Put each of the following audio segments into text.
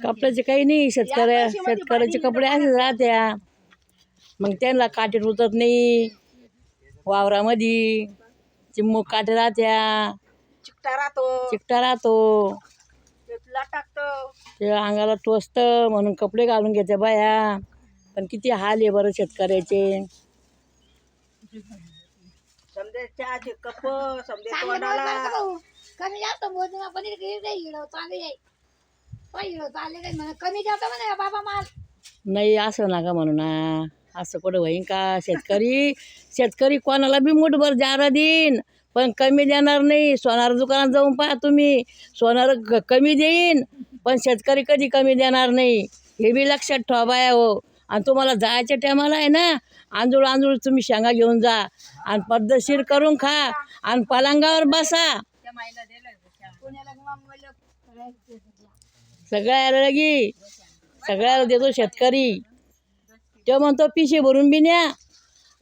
कपड्याचे काही नाही, शेतकऱ्याचे कपडे असेच राहत्या. मग त्यांना काटे रुतत नाही वावरामध्ये, चिमूक काटे राहत्या, चिकटा राहतो, ते अंगाला टोचत म्हणून कपडे घालून घेते बाया. पण किती हाल आहे बरं शेतकऱ्याचे. कमी जास्त कमी जास्त म्हणे बाबा माल नाही असं नका म्हणू ना, असं कुठं होईन का. शेतकरी कोणाला बी मुठभर जारा देईन पण कमी देणार नाही. सोनार दुकानात जाऊन पहा तुम्ही, सोनार कमी देईन पण शेतकरी कधी कमी देणार नाही. हे बी लक्षात ठेवा बाया हो. आणि तुम्हाला जायच्या टायमाला आहे ना, आंजूळ तुम्ही शेंगा घेऊन जा आणि पद्धतशीर करून खा आणि पलंगावर बसा. सगळ्याला देतो शेतकरी. तो म्हणतो पिशे भरून बी न्या,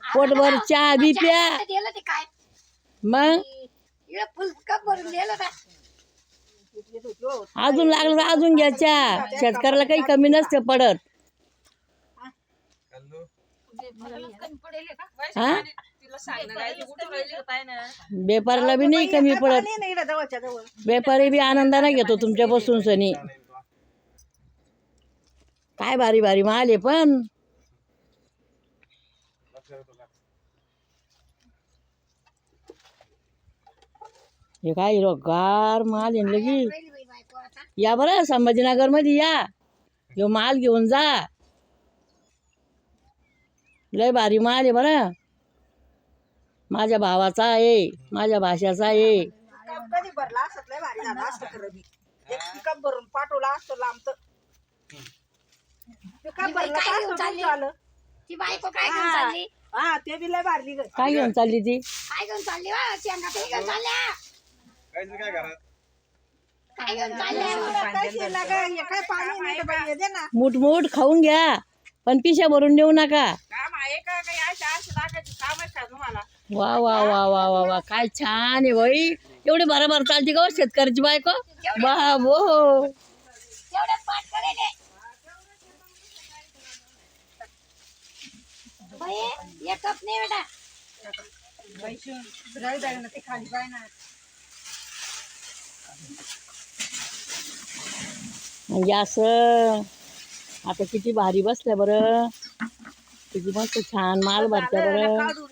पोटभर चहा बी प्या. मग अजून लागलं तर अजून घ्यायच्या. शेतकऱ्याला काही कमी नसते पडत. व्यापाऱ्याला बी नाही कमी पडत. व्यापारी बी आनंदाने घेतो तुमच्यापासून सनी. काय भारी भारी माल आहे. पण हे काय गार माल आहे लगी. या बरं संभाजीनगर मध्ये या, ह्यो माल घेऊन जा. लय भारी माल आहे बरं. माझ्या भावाचा आहे, माझ्या भाषाचा आहे. कधी भरला असत लय भारी झाला असतं खरं बी. एक पिकअप भरून पाठवला असतो लांब तर. पिकअप भरला असतं ती बायको काय घेऊन चालली? हा ते बी लय भारी ग. काय घेऊन चालली ती? काय घेऊन चालली वा? शेंगा तरी घेऊन चालल्या. काय घेऊन चालल्या? काय पाणी नाही तर बाई दे ना. मूठ खाऊन घ्या पण पिशा भरून देऊ नका. काम आहे का काही अशी टाकायची काम आहे का तुम्हाला? वा वा वा वा वा वा, काय छान आहे बाई. एवढी बरोबर चालते का शेतकऱ्याची बायको. बाबो तेवढ्यात पाठ करेल बाई. एक कप नाही बेटा. ते खाली पाय ना. म्हणजे असं आता किती भारी बसल्या बरं. किती मस्त छान माल भरत्या बरं.